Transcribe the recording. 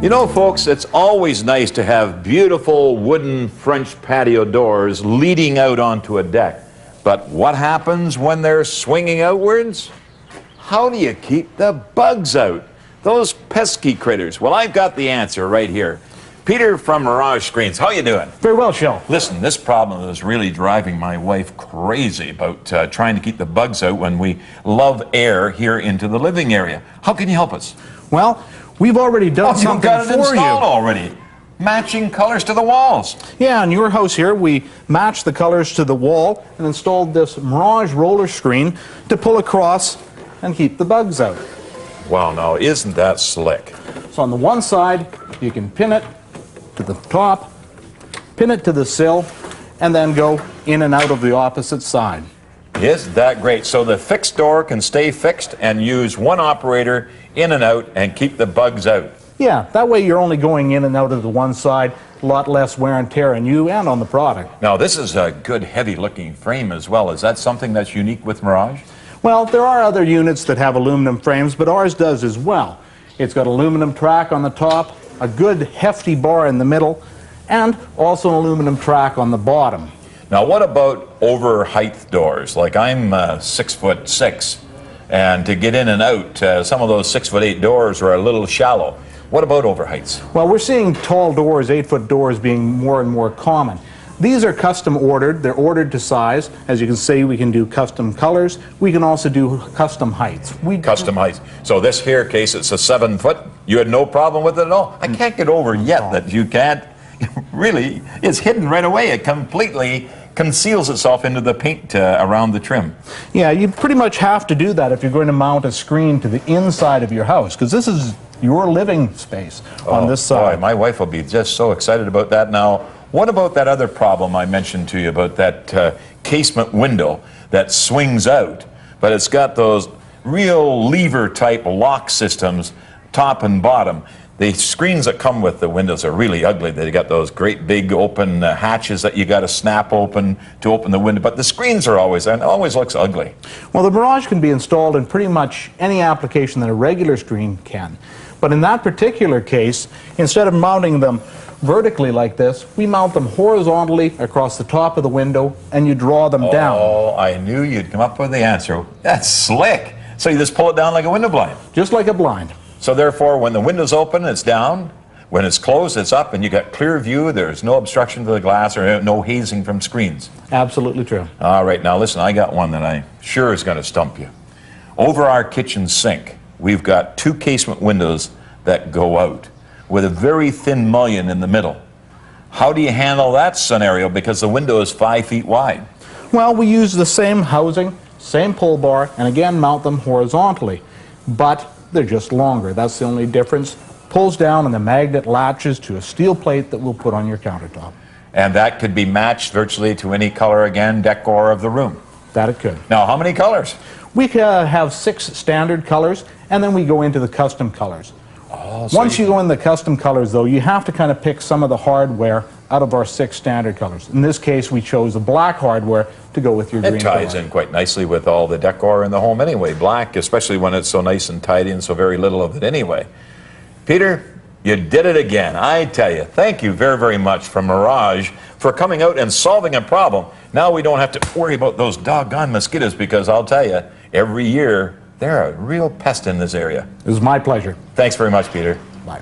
You know, folks, it's always nice to have beautiful wooden French patio doors leading out onto a deck. But what happens when they're swinging outwards? How do you keep the bugs out? Those pesky critters. Well, I've got the answer right here. Peter from Mirage Screens, how you doing? Very well, Shell. Listen, this problem is really driving my wife crazy about trying to keep the bugs out when we love air here into the living area. How can you help us? Well, we've already done something you've got it for installed you. already. Matching colors to the walls. Yeah, in your house here, we matched the colors to the wall and installed this Mirage roller screen to pull across and keep the bugs out. Wow, now, isn't that slick? So on the one side, you can pin it to the top, pin it to the sill, and then go in and out of the opposite side. Isn't that great? So the fixed door can stay fixed and use one operator in and out and keep the bugs out. Yeah, that way you're only going in and out of the one side, a lot less wear and tear on you and on the product. Now, this is a good heavy-looking frame as well. Is that something that's unique with Mirage? Well, there are other units that have aluminum frames, but ours does as well. It's got aluminum track on the top, a good hefty bar in the middle, and also an aluminum track on the bottom. Now, what about over height doors? Like I'm 6'6", and to get in and out, some of those 6'8" doors are a little shallow. What about over heights? Well, we're seeing tall doors, 8-foot doors, being more and more common. These are custom ordered. They're ordered to size. As you can see, we can do custom colors. We can also do custom heights. Custom heights. So this here case, it's a 7-foot. You had no problem with it at all? I can't get over yet that you can't. Really, it's hidden right away. It completely conceals itself into the paint around the trim. Yeah, you pretty much have to do that if you're going to mount a screen to the inside of your house, because this is your living space on this side. Boy, my wife will be just so excited about that. Now, what about that other problem I mentioned to you about that casement window that swings out, but it's got those real lever-type lock systems, top and bottom. The screens that come with the windows are really ugly. They got those great big open hatches that you got to snap open to open the window, but the screens are always there, and it always looks ugly. Well, the Mirage can be installed in pretty much any application that a regular screen can. But in that particular case, instead of mounting them vertically like this, we mount them horizontally across the top of the window, and you draw them down. Oh, I knew you'd come up with the answer. That's slick. So you just pull it down like a window blind. Just like a blind. So therefore, when the window's open, it's down. When it's closed, it's up, and you got clear view. There's no obstruction to the glass or no hazing from screens. Absolutely true. All right, now listen, I got one that I'm sure is going to stump you. Over our kitchen sink, we've got 2 casement windows that go out with a very thin mullion in the middle. How do you handle that scenario, because the window is 5 feet wide? Well, we use the same housing, same pull bar, and again mount them horizontally, but they're just longer. That's the only difference. Pulls down and the magnet latches to a steel plate that we'll put on your countertop. And that could be matched virtually to any color, again, decor of the room. That it could. Now, how many colors? We have 6 standard colors, and then we go into the custom colors. Oh, so Once you go in the custom colors, though, you have to kind of pick some of the hardware out of our 6 standard colors. In this case, we chose the black hardware to go with your green color. It ties in quite nicely with all the decor in the home anyway. Black, especially when it's so nice and tidy and so very little of it anyway. Peter, you did it again. I tell you, thank you very, very much from Mirage for coming out and solving a problem. Now we don't have to worry about those doggone mosquitoes, because I'll tell you, every year they're a real pest in this area. It was my pleasure. Thanks very much, Peter. Bye.